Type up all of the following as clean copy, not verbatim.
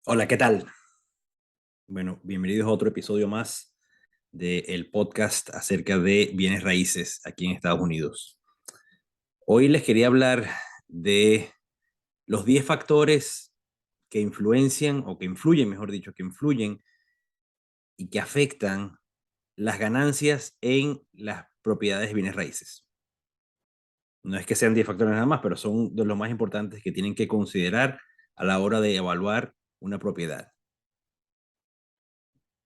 Hola, ¿qué tal? Bueno, bienvenidos a otro episodio más del podcast acerca de bienes raíces aquí en Estados Unidos. Hoy les quería hablar de los 10 factores que influencian, o que influyen, mejor dicho, que influyen y que afectan las ganancias en las propiedades de bienes raíces. No es que sean 10 factores nada más, pero son de los más importantes que tienen que considerar a la hora de evaluar una propiedad.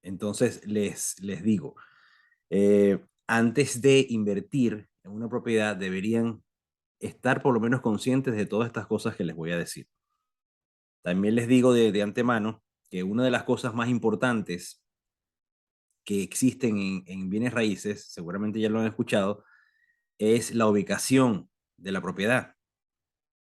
Entonces, les digo, antes de invertir en una propiedad, deberían estar por lo menos conscientes de todas estas cosas que les voy a decir. También les digo de antemano que una de las cosas más importantes que existen en bienes raíces, seguramente ya lo han escuchado, es la ubicación de la propiedad.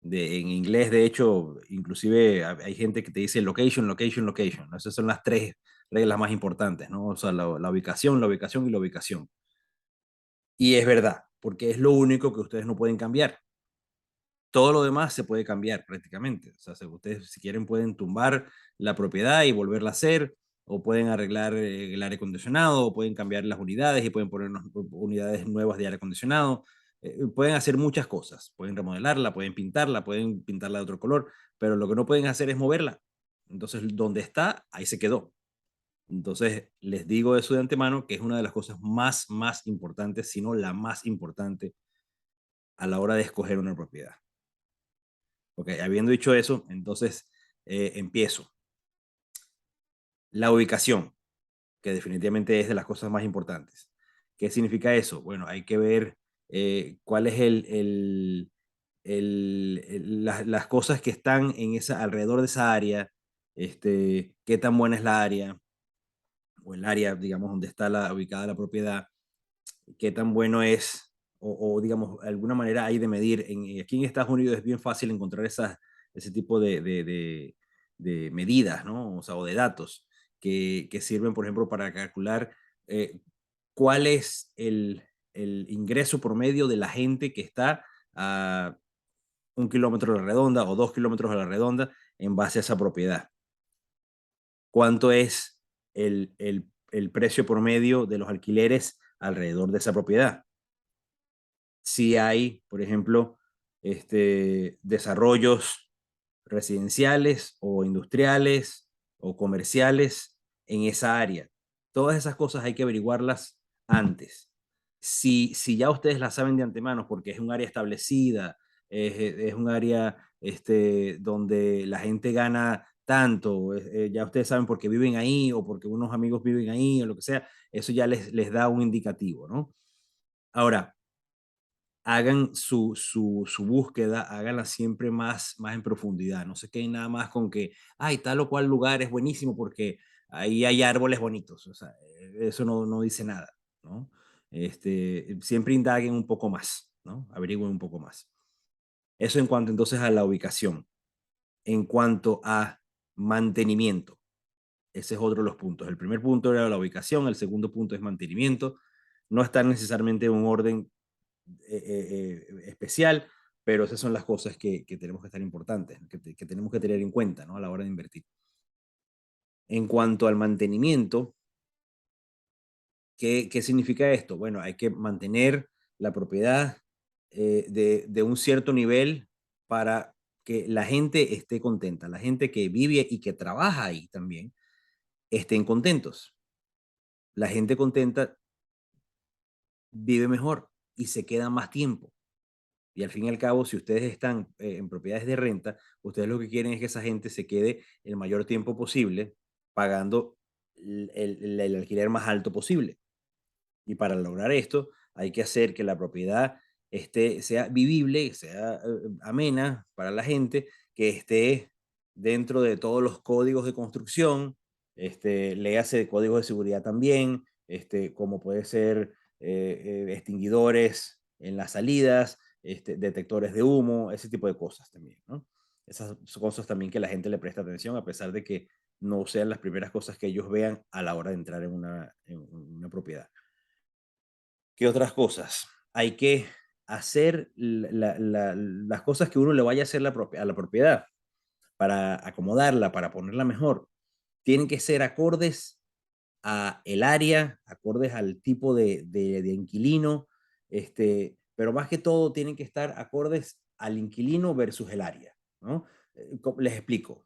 En inglés, de hecho, inclusive hay gente que te dice location, location, location, ¿no? Esas son las tres reglas más importantes, ¿no? O sea, la ubicación, la ubicación y la ubicación. Y es verdad, porque es lo único que ustedes no pueden cambiar. Todo lo demás se puede cambiar prácticamente. O sea, si ustedes si quieren pueden tumbar la propiedad y volverla a hacer, o pueden arreglar el aire acondicionado, o pueden cambiar las unidades y pueden poner unidades nuevas de aire acondicionado. Pueden hacer muchas cosas. Pueden remodelarla, pueden pintarla de otro color, pero lo que no pueden hacer es moverla. Entonces, donde está, ahí se quedó. Entonces, les digo eso de antemano, que es una de las cosas más importantes, si no la más importante a la hora de escoger una propiedad. Ok, habiendo dicho eso, entonces empiezo. La ubicación, que definitivamente es de las cosas más importantes. ¿Qué significa eso? Bueno, hay que ver cuál es las cosas que están en alrededor de esa área, qué tan buena es la área, o el área, digamos, donde está ubicada la propiedad, qué tan bueno es, digamos, alguna manera hay de medir. Aquí en Estados Unidos es bien fácil encontrar ese tipo de medidas, ¿no? O sea, o de datos que sirven, por ejemplo, para calcular eh, cuál es el ingreso promedio de la gente que está a 1 kilómetro a la redonda o 2 kilómetros a la redonda en base a esa propiedad. ¿Cuánto es el precio promedio de los alquileres alrededor de esa propiedad? Si hay, por ejemplo, desarrollos residenciales o industriales o comerciales en esa área. Todas esas cosas hay que averiguarlas antes. Si ya ustedes las saben de antemano, porque es un área establecida, es un área donde la gente gana tanto, ya ustedes saben porque viven ahí o porque unos amigos viven ahí o lo que sea, eso ya les da un indicativo, ¿no? Ahora, hagan su búsqueda, háganla siempre más en profundidad. No se queden nada más con que, ay, tal o cual lugar es buenísimo porque ahí hay árboles bonitos. O sea, eso no dice nada, ¿no? Siempre indaguen un poco más, ¿no? Averigüen un poco más. Eso en cuanto entonces a la ubicación. En cuanto a mantenimiento, ese es otro de los puntos. El primer punto era la ubicación, el segundo punto es mantenimiento. No están necesariamente en un orden especial, pero esas son las cosas que tenemos que estar importantes, que tenemos que tener en cuenta, ¿no? A la hora de invertir. En cuanto al mantenimiento, ¿qué significa esto? Bueno, hay que mantener la propiedad de un cierto nivel para que la gente esté contenta, la gente que vive y que trabaja ahí también estén contentos. La gente contenta vive mejor y se queda más tiempo. Y al fin y al cabo, si ustedes están en propiedades de renta, ustedes lo que quieren es que esa gente se quede el mayor tiempo posible pagando el alquiler más alto posible. Y para lograr esto, hay que hacer que la propiedad sea vivible, sea amena para la gente, que esté dentro de todos los códigos de construcción, léase códigos de seguridad también, como puede ser extinguidores en las salidas, detectores de humo, ese tipo de cosas también, ¿no? Esas son cosas también que la gente le presta atención, a pesar de que no sean las primeras cosas que ellos vean a la hora de entrar en una propiedad. ¿Qué otras cosas? Hay que hacer las cosas que uno le vaya a hacer a la propiedad. para acomodarla, para ponerla mejor, tienen que ser acordes a el área, acordes al tipo de inquilino, pero más que todo tienen que estar acordes al inquilino versus el área, ¿no? Les explico.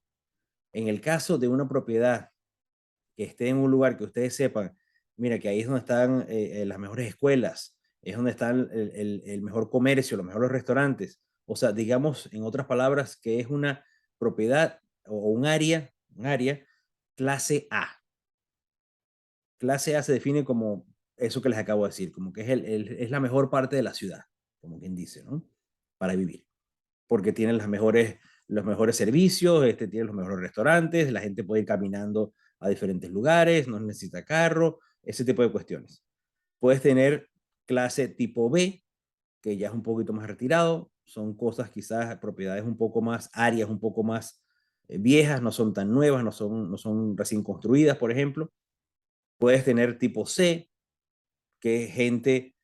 En el caso de una propiedad que esté en un lugar que ustedes sepan, mira, que ahí es donde están las mejores escuelas, es donde están el mejor comercio, los mejores restaurantes. O sea, digamos, en otras palabras, que es una propiedad o un área clase A. Clase A se define como eso que les acabo de decir, como que es, es la mejor parte de la ciudad, como quien dice, ¿no? Para vivir, porque tiene los mejores servicios, tiene los mejores restaurantes, la gente puede ir caminando a diferentes lugares, no necesita carro, ese tipo de cuestiones. Puedes tener clase tipo B, que ya es un poquito más retirado, son cosas quizás, propiedades un poco más, áreas un poco más viejas, no son tan nuevas, no son recién construidas, por ejemplo. Puedes tener tipo C, que es gente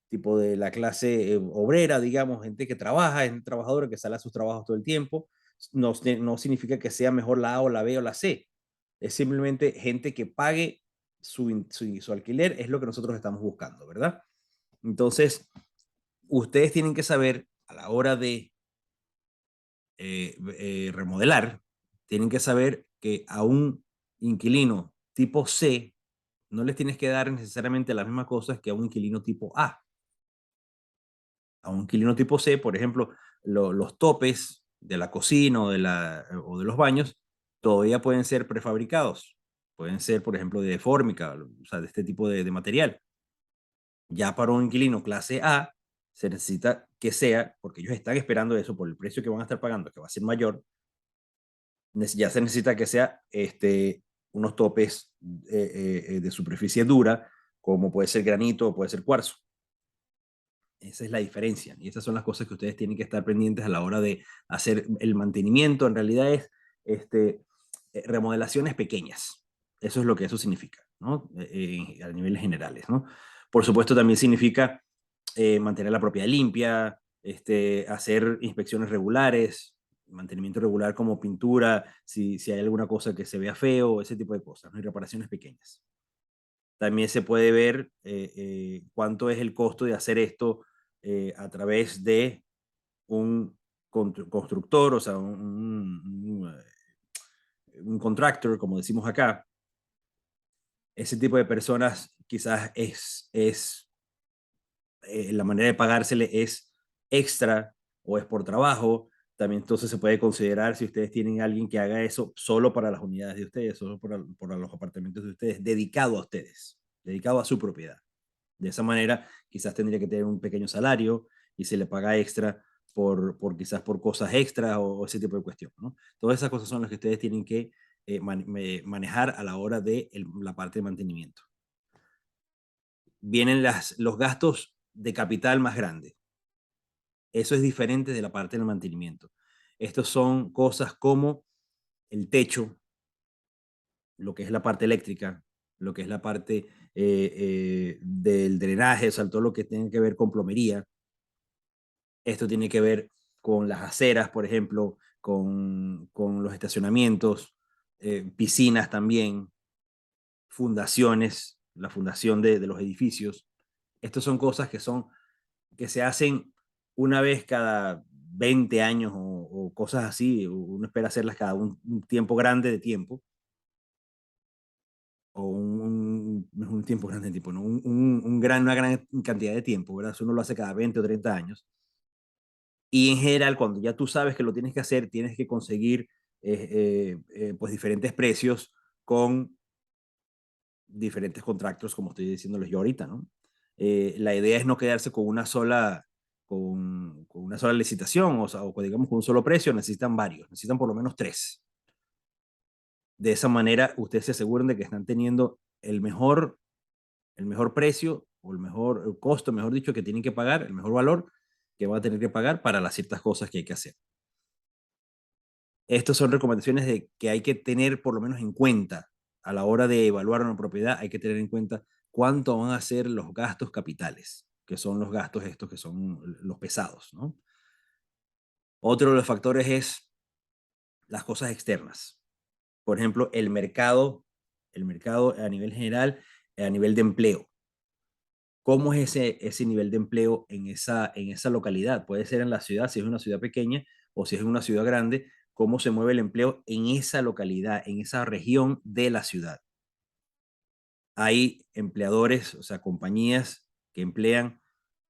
tipo de la clase obrera, digamos, gente que trabaja, gente trabajadora que sale a sus trabajos todo el tiempo. No significa que sea mejor la A o la B o la C. Es simplemente gente que pague su alquiler, es lo que nosotros estamos buscando, ¿verdad? Entonces, ustedes tienen que saber a la hora de remodelar, tienen que saber que a un inquilino tipo C no les tienes que dar necesariamente las mismas cosas que a un inquilino tipo A. A un inquilino tipo C, por ejemplo, los topes de la cocina o de los baños todavía pueden ser prefabricados. Pueden ser, por ejemplo, de fórmica, o sea, de este tipo de material. Ya para un inquilino clase A, se necesita que sea, porque ellos están esperando eso por el precio que van a estar pagando, que va a ser mayor, ya se necesita que sea unos topes de superficie dura, como puede ser granito o puede ser cuarzo. Esa es la diferencia. Y esas son las cosas que ustedes tienen que estar pendientes a la hora de hacer el mantenimiento. En realidad es remodelaciones pequeñas. Eso es lo que eso significa, ¿no? A niveles generales, ¿no? Por supuesto, también significa mantener la propiedad limpia, hacer inspecciones regulares, mantenimiento regular como pintura, si hay alguna cosa que se vea feo, ese tipo de cosas, ¿no? Y reparaciones pequeñas. También se puede ver cuánto es el costo de hacer esto a través de un constructor, o sea, un contractor, como decimos acá. Ese tipo de personas quizás la manera de pagársele es extra o es por trabajo. También entonces se puede considerar si ustedes tienen a alguien que haga eso solo para las unidades de ustedes, solo para los apartamentos de ustedes, dedicado a ustedes, dedicado a su propiedad. De esa manera, quizás tendría que tener un pequeño salario y se le paga extra quizás por cosas extras o ese tipo de cuestiones, ¿no? Todas esas cosas son las que ustedes tienen que manejar a la hora de la parte de mantenimiento. Vienen los gastos de capital más grandes. Eso es diferente de la parte del mantenimiento. Estos son cosas como el techo, lo que es la parte eléctrica, lo que es la parte del drenaje, o sea, todo lo que tiene que ver con plomería. Esto tiene que ver con las aceras, por ejemplo, con los estacionamientos, piscinas también, fundaciones, la fundación de los edificios. Estas son cosas que se hacen una vez cada 20 años o cosas así. Uno espera hacerlas cada un tiempo grande de tiempo o no es un tiempo grande de tiempo, ¿no? Una gran cantidad de tiempo, ¿verdad? Eso uno lo hace cada 20 o 30 años. Y en general, cuando ya tú sabes que lo tienes que hacer, tienes que conseguir pues diferentes precios con diferentes contratos, como estoy diciéndoles yo ahorita, ¿no? La idea es no quedarse con una sola licitación, o sea, o digamos con un solo precio, necesitan varios, necesitan por lo menos tres. De esa manera, ustedes se aseguran de que están teniendo el mejor precio o el mejor el costo, mejor dicho, que tienen que pagar, el mejor valor que van a tener que pagar para las ciertas cosas que hay que hacer. Estas son recomendaciones de que hay que tener por lo menos en cuenta a la hora de evaluar una propiedad, hay que tener en cuenta cuánto van a ser los gastos capitales, que son los gastos estos que son los pesados, ¿no? Otro de los factores es las cosas externas. Por ejemplo, el mercado a nivel general, a nivel de empleo. ¿Cómo es ese nivel de empleo en esa localidad? Puede ser en la ciudad, si es una ciudad pequeña, o si es una ciudad grande, cómo se mueve el empleo en esa localidad, en esa región de la ciudad. Hay empleadores, o sea, compañías que emplean,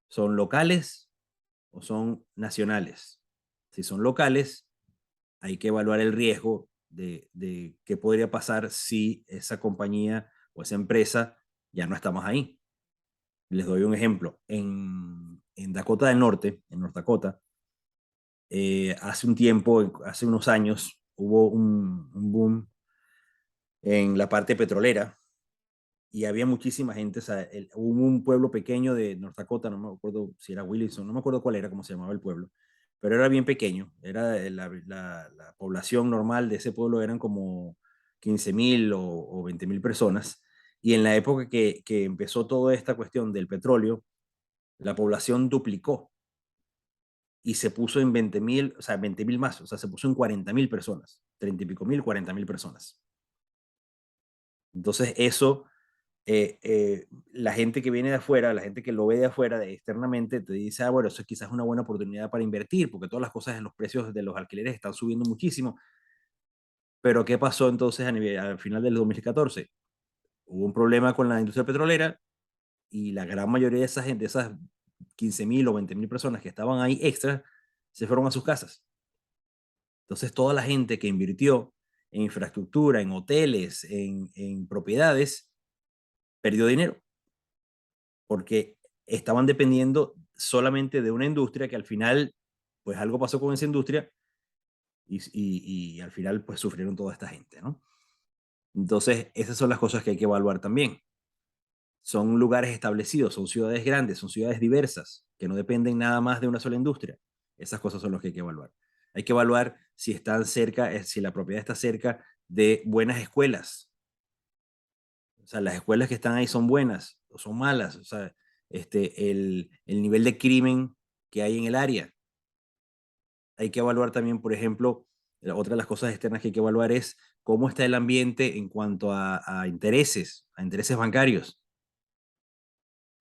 ¿son locales o son nacionales? Si son locales, hay que evaluar el riesgo de qué podría pasar si esa compañía o esa empresa ya no está más ahí. Les doy un ejemplo. En Dakota del Norte, en North Dakota, hace un tiempo, hace unos años, hubo un boom en la parte petrolera y había muchísima gente. O sea, hubo un pueblo pequeño de North Dakota, no me acuerdo si era Williamson, no me acuerdo cuál era, cómo se llamaba el pueblo, pero era bien pequeño. Era la población normal de ese pueblo eran como 15,000 o 20,000 personas. Y en la época que empezó toda esta cuestión del petróleo, la población duplicó y se puso en 20,000, o sea, 20,000 más, o sea, se puso en 40,000 personas, 30 y pico mil, 40,000 personas. Entonces, eso, la gente que viene de afuera, la gente que lo ve de afuera, externamente, te dice, ah, bueno, eso es quizás una buena oportunidad para invertir, porque todas las cosas en los precios de los alquileres están subiendo muchísimo. Pero, ¿qué pasó entonces al final del 2014? Hubo un problema con la industria petrolera y la gran mayoría de esa gente, esas 15,000 o 20,000 personas que estaban ahí extras, se fueron a sus casas. Entonces, toda la gente que invirtió en infraestructura, en hoteles, en propiedades, perdió dinero porque estaban dependiendo solamente de una industria que al final, pues algo pasó con esa industria y al final, pues sufrieron toda esta gente, ¿no? Entonces, esas son las cosas que hay que evaluar también. Son lugares establecidos, son ciudades grandes, son ciudades diversas, que no dependen nada más de una sola industria. Esas cosas son las que hay que evaluar. Hay que evaluar si están cerca, si la propiedad está cerca de buenas escuelas. O sea, las escuelas que están ahí son buenas o son malas. O sea, el nivel de crimen que hay en el área. Hay que evaluar también, por ejemplo, otra de las cosas externas que hay que evaluar es cómo está el ambiente en cuanto a intereses bancarios.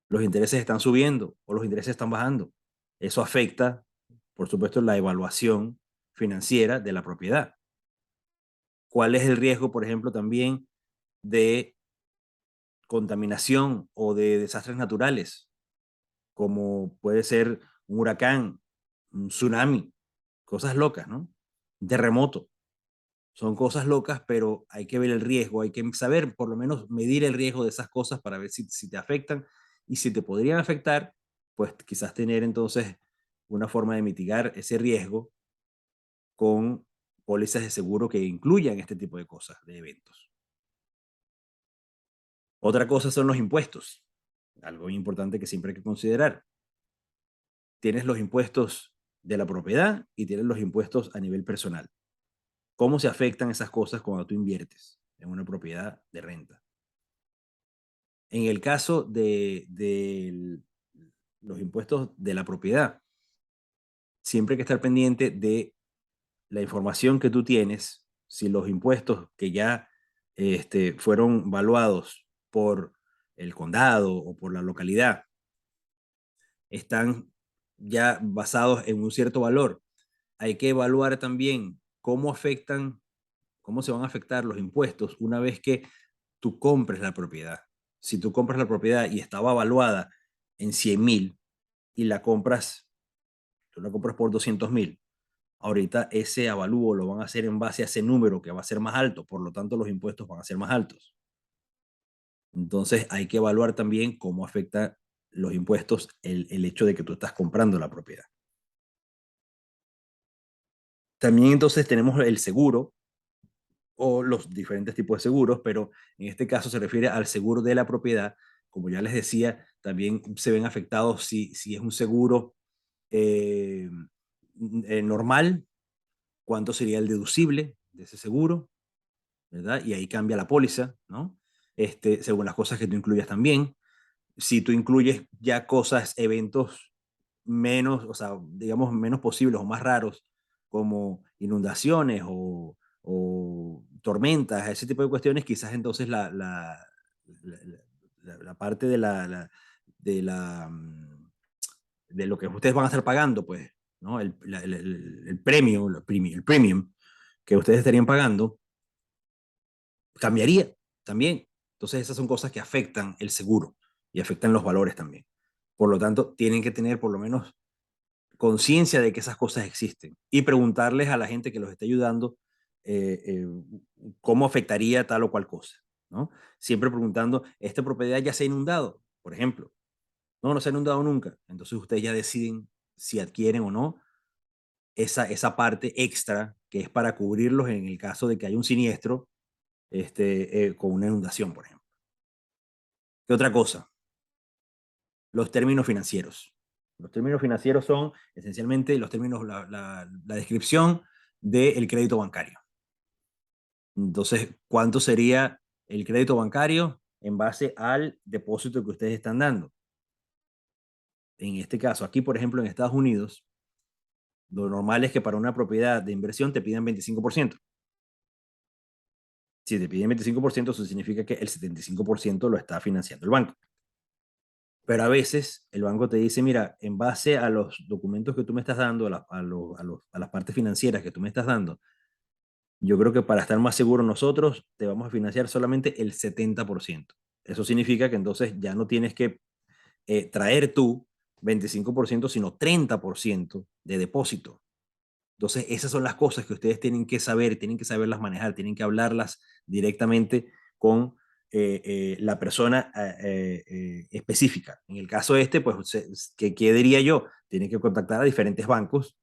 Los intereses están subiendo o los intereses están bajando. Eso afecta, por supuesto, la evaluación financiera de la propiedad. ¿Cuál es el riesgo, por ejemplo, también de contaminación o de desastres naturales, como puede ser un huracán, un tsunami, cosas locas, ¿no? Un terremoto. Son cosas locas, pero hay que ver el riesgo, hay que saber, por lo menos medir el riesgo de esas cosas para ver si te afectan y si te podrían afectar, pues quizás tener entonces una forma de mitigar ese riesgo con pólizas de seguro que incluyan este tipo de cosas, de eventos. Otra cosa son los impuestos, algo importante que siempre hay que considerar. Tienes los impuestos de la propiedad y tienes los impuestos a nivel personal. ¿Cómo se afectan esas cosas cuando tú inviertes en una propiedad de renta? En el caso de los impuestos de la propiedad, siempre hay que estar pendiente de la información que tú tienes, si los impuestos que ya fueron valuados por el condado o por la localidad están ya basados en un cierto valor. Hay que evaluar también cómo se van a afectar los impuestos una vez que tú compres la propiedad. Si tú compras la propiedad y estaba evaluada en 100,000 y tú la compras por 200,000, ahorita ese avalúo lo van a hacer en base a ese número que va a ser más alto, por lo tanto los impuestos van a ser más altos. Entonces hay que evaluar también cómo afecta los impuestos el hecho de que tú estás comprando la propiedad. También entonces tenemos el seguro o los diferentes tipos de seguros, pero en este caso se refiere al seguro de la propiedad. Como ya les decía, también se ven afectados si es un seguro eh, normal, cuánto sería el deducible de ese seguro, ¿verdad? Y ahí cambia la póliza, ¿no? Según las cosas que tú incluyas también. Si tú incluyes ya cosas, eventos menos, o sea, digamos, menos posibles o más raros, como inundaciones o tormentas, ese tipo de cuestiones, quizás entonces la, la parte de la, de lo que ustedes van a estar pagando, pues, ¿no? El premio, el premium que ustedes estarían pagando, cambiaría también. Entonces esas son cosas que afectan el seguro y afectan los valores también. Por lo tanto, tienen que tener por lo menos conciencia de que esas cosas existen y preguntarles a la gente que los está ayudando eh, eh, cómo afectaría tal o cual cosa, ¿no? Siempre preguntando, ¿esta propiedad ya se ha inundado? Por ejemplo, no, no se ha inundado nunca. Entonces ustedes ya deciden si adquieren o no esa parte extra que es para cubrirlos en el caso de que haya un siniestro con una inundación, por ejemplo. ¿Qué otra cosa? Los términos financieros. Los términos financieros son esencialmente los términos, la descripción del crédito bancario. Entonces, ¿cuánto sería el crédito bancario en base al depósito que ustedes están dando? En este caso, aquí, por ejemplo, en Estados Unidos, lo normal es que para una propiedad de inversión te pidan 25%. Si te piden 25%, eso significa que el 75% lo está financiando el banco. Pero a veces el banco te dice, mira, en base a los documentos que tú me estás dando, a las partes financieras que tú me estás dando, yo creo que para estar más seguros nosotros te vamos a financiar solamente el 70%. Eso significa que entonces ya no tienes que traer tú 25%, sino 30% de depósito. Entonces, esas son las cosas que ustedes tienen que saberlas manejar, tienen que hablarlas directamente con la persona específica. En el caso pues, ¿qué diría yo? Tienen que contactar a diferentes bancos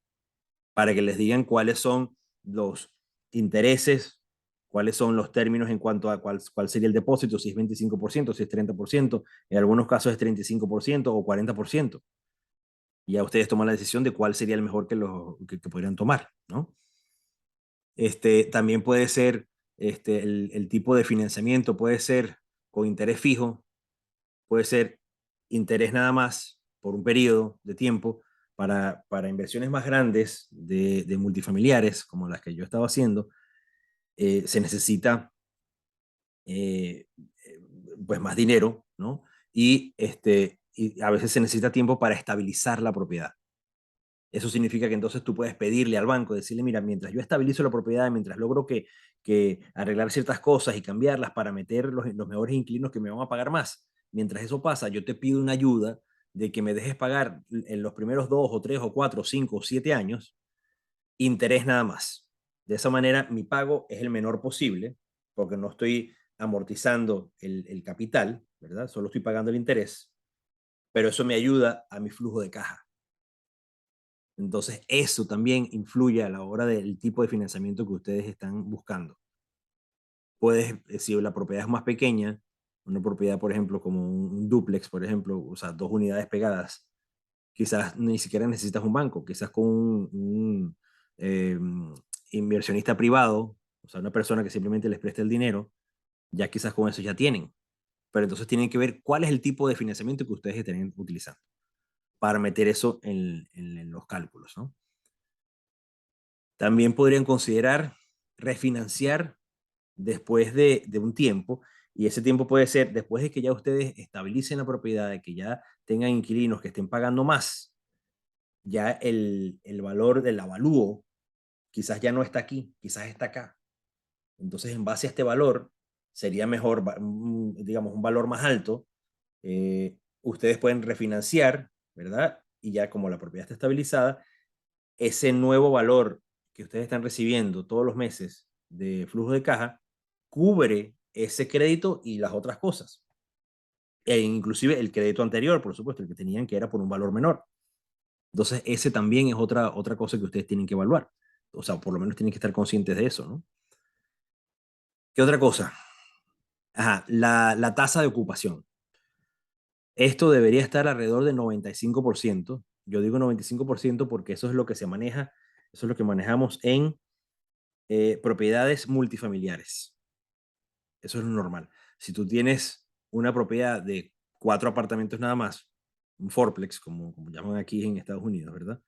para que les digan cuáles son los intereses, cuáles son los términos en cuanto a cuál sería el depósito, si es 25%, si es 30%, en algunos casos es 35% o 40%. Y ya ustedes toman la decisión de cuál sería el mejor que podrían tomar, ¿no? También puede ser el tipo de financiamiento, puede ser con interés fijo, puede ser interés nada más por un periodo de tiempo. Para inversiones más grandes de multifamiliares, como las que yo estaba haciendo, se necesita eh, eh, pues más dinero, ¿no? Y a veces se necesita tiempo para estabilizar la propiedad. Eso significa que entonces tú puedes pedirle al banco, decirle, mira, mientras yo estabilizo la propiedad, mientras logro que arreglar ciertas cosas y cambiarlas para meter los mejores inquilinos que me van a pagar más, mientras eso pasa, yo te pido una ayuda de que me dejes pagar en los primeros 2 o 3 o 4 o 5 o 7 años interés nada más. De esa manera, mi pago es el menor posible, porque no estoy amortizando el capital, ¿verdad? Solo estoy pagando el interés, pero eso me ayuda a mi flujo de caja. Entonces, eso también influye a la hora del tipo de financiamiento que ustedes están buscando. Puedes, si la propiedad es más pequeña, una propiedad, por ejemplo, como un dúplex, por ejemplo, o sea, 2 unidades pegadas, quizás ni siquiera necesitas un banco, quizás con un inversionista privado, o sea, una persona que simplemente les preste el dinero, ya quizás con eso ya tienen. Pero entonces tienen que ver cuál es el tipo de financiamiento que ustedes estén utilizando para meter eso en los cálculos, ¿no? También podrían considerar refinanciar después de un tiempo, y ese tiempo puede ser después de que ya ustedes estabilicen la propiedad, de que ya tengan inquilinos que estén pagando más, ya el valor del avalúo quizás ya no está aquí, quizás está acá. Entonces, en base a este valor, sería mejor, digamos, un valor más alto. Ustedes pueden refinanciar, ¿verdad? Y ya como la propiedad está estabilizada, ese nuevo valor que ustedes están recibiendo todos los meses de flujo de caja cubre ese crédito y las otras cosas. E inclusive el crédito anterior, por supuesto, el que tenían que era por un valor menor. Entonces, ese también es otra cosa que ustedes tienen que evaluar. O sea, por lo menos tienen que estar conscientes de eso, ¿no? ¿Qué otra cosa? Ajá, la tasa de ocupación. Esto debería estar alrededor del 95%. Yo digo 95% porque eso es lo que se maneja, eso es lo que manejamos en propiedades multifamiliares. Eso es lo normal. Si tú tienes una propiedad de 4 apartamentos nada más, un fourplex, como llaman aquí en Estados Unidos, ¿verdad?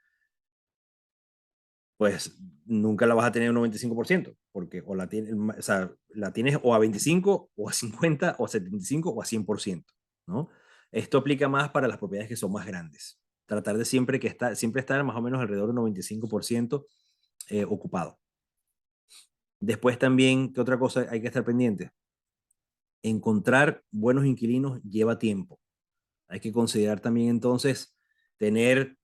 pues nunca la vas a tener un 95%, porque o la, o sea, la tienes o a 25, o a 50, o a 75, o a 100%, ¿no? Esto aplica más para las propiedades que son más grandes. Tratar de siempre estar más o menos alrededor del 95% ocupado. Después también, ¿qué otra cosa hay que estar pendiente? Encontrar buenos inquilinos lleva tiempo. Hay que considerar también entonces tener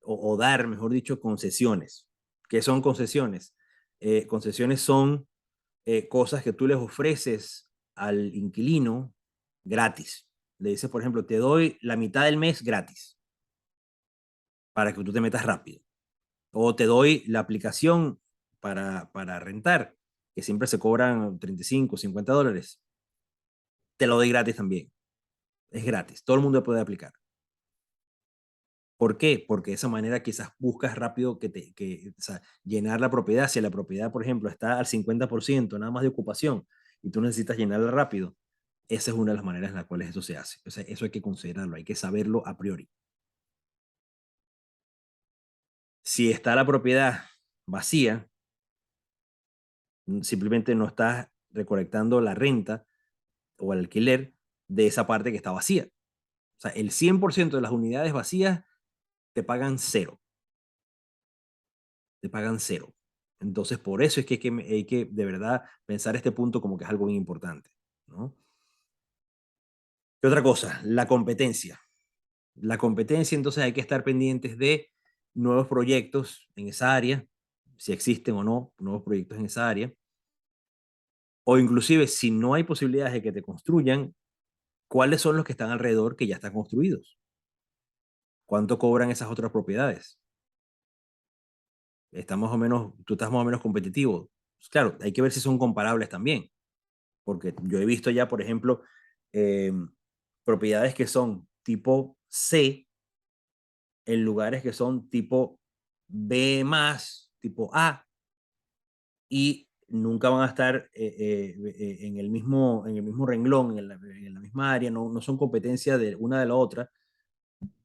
o dar, mejor dicho, concesiones. ¿Qué son concesiones? Concesiones son cosas que tú les ofreces al inquilino gratis. Le dices, por ejemplo, te doy la mitad del mes gratis para que tú te metas rápido. O te doy la aplicación para rentar, que siempre se cobran 35, $50. Te lo doy gratis también. Es gratis. Todo el mundo puede aplicar. ¿Por qué? Porque de esa manera quizás buscas rápido o sea, llenar la propiedad. Si la propiedad, por ejemplo, está al 50% nada más de ocupación y tú necesitas llenarla rápido, esa es una de las maneras en las cuales eso se hace. O sea, eso hay que considerarlo, hay que saberlo a priori. Si está la propiedad vacía, simplemente no estás recolectando la renta o el alquiler de esa parte que está vacía. O sea, el 100% de las unidades vacías te pagan cero. Te pagan cero. Entonces, por eso es que hay que de verdad pensar este punto como que es algo muy importante, ¿no? ¿Qué otra cosa? La competencia. La competencia, entonces hay que estar pendientes de nuevos proyectos en esa área, si existen o no nuevos proyectos en esa área, o inclusive si no hay posibilidades de que te construyan, ¿cuáles son los que están alrededor que ya están construidos? ¿Cuánto cobran esas otras propiedades? Está más o menos, tú estás más o menos competitivo. Pues claro, hay que ver si son comparables también, porque yo he visto ya, por ejemplo, propiedades que son tipo C en lugares que son tipo B más, tipo A, y nunca van a estar en el mismo renglón, en la misma área, no son competencia de una de la otra,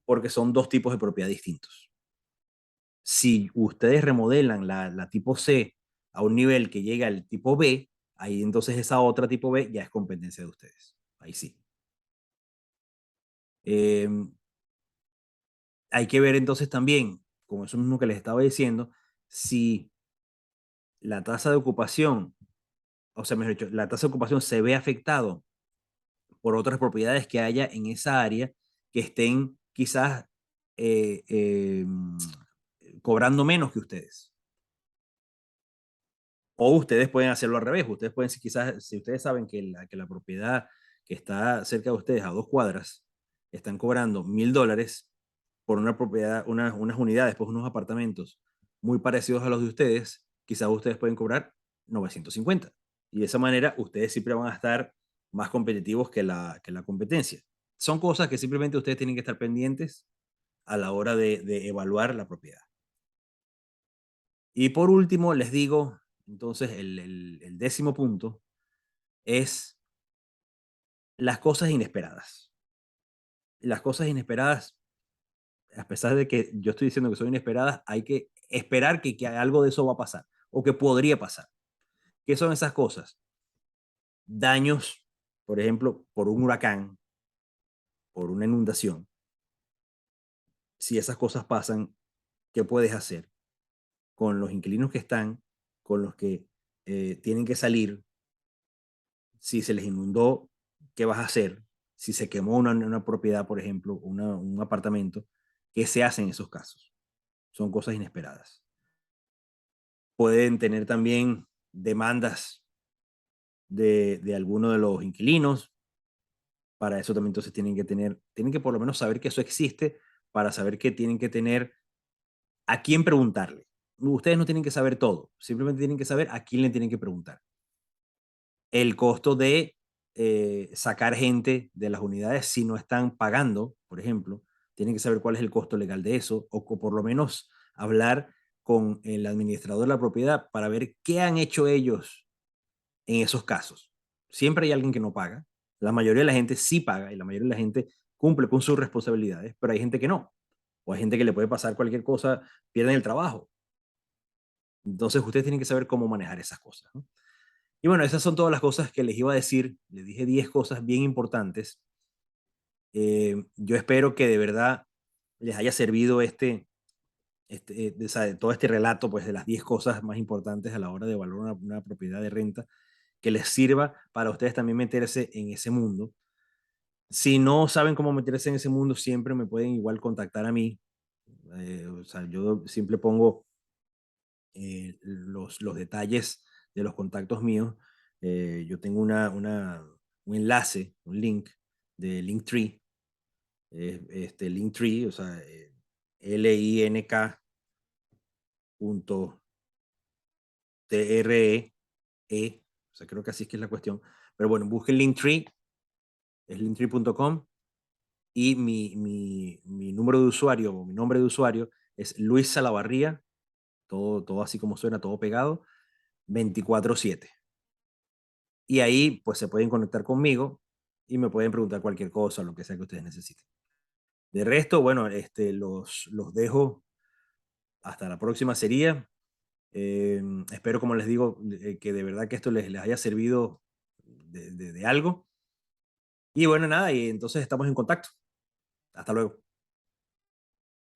porque son dos tipos de propiedad distintos. Si ustedes remodelan la tipo C a un nivel que llega al tipo B, ahí entonces esa otra tipo B ya es competencia de ustedes. Ahí sí. Eh, Hay que ver entonces también, con eso mismo que les estaba diciendo, si la tasa de ocupación, o sea, mejor dicho, la tasa de ocupación se ve afectado por otras propiedades que haya en esa área que estén quizás eh, eh, cobrando menos que ustedes. O ustedes pueden hacerlo al revés. Ustedes pueden, quizás, si ustedes saben que la propiedad que está cerca de ustedes, a 2 cuadras, están cobrando $1,000 por una propiedad, unas unidades, pues unos apartamentos muy parecidos a los de ustedes, quizás ustedes pueden cobrar 950. Y de esa manera ustedes siempre van a estar más competitivos que la competencia. Son cosas que simplemente ustedes tienen que estar pendientes a la hora de evaluar la propiedad. Y por último, les digo, entonces, el 10.º punto es las cosas inesperadas. Las cosas inesperadas, a pesar de que yo estoy diciendo que son inesperadas, hay que esperar que algo de eso va a pasar o que podría pasar. ¿Qué son esas cosas? Daños, por ejemplo, por un huracán, por una inundación. Si esas cosas pasan, ¿qué puedes hacer? Con los inquilinos que están, con los que tienen que salir, si se les inundó, ¿qué vas a hacer? Si se quemó una propiedad, por ejemplo, un apartamento, ¿qué se hace en esos casos? Son cosas inesperadas. Pueden tener también demandas de alguno de los inquilinos. Para eso también entonces tienen que por lo menos saber que eso existe para saber que tienen que tener a quién preguntarle. Ustedes no tienen que saber todo, simplemente tienen que saber a quién le tienen que preguntar. El costo de sacar gente de las unidades si no están pagando, por ejemplo, tienen que saber cuál es el costo legal de eso, o por lo menos hablar con el administrador de la propiedad para ver qué han hecho ellos en esos casos. Siempre hay alguien que no paga. La mayoría de la gente sí paga y la mayoría de la gente cumple con sus responsabilidades, pero hay gente que no. O hay gente que le puede pasar cualquier cosa, pierden el trabajo. Entonces, ustedes tienen que saber cómo manejar esas cosas, ¿no? Y bueno, esas son todas las cosas que les iba a decir. Les dije 10 cosas bien importantes. Yo espero que de verdad les haya servido o sea, todo este relato, pues, de las 10 cosas más importantes a la hora de evaluar una propiedad de renta, que les sirva para ustedes también meterse en ese mundo. Si no saben cómo meterse en ese mundo, siempre me pueden igual contactar a mí. O sea, yo siempre pongo los detalles de los contactos míos. Yo tengo un enlace, un link de Linktree, Linktree, o sea, LINK.TRE, o sea, creo que así es que es la cuestión. Pero bueno, busquen Linktree, es linktree.com, y mi número de usuario, o mi nombre de usuario es Luis Salavarría, todo así como suena, todo pegado, 24/7. Y ahí, pues, se pueden conectar conmigo y me pueden preguntar cualquier cosa, lo que sea que ustedes necesiten. De resto, bueno, los dejo hasta la próxima sería. Espero, como les digo, que de verdad que esto les haya servido de algo. Y bueno, nada, y entonces estamos en contacto. Hasta luego.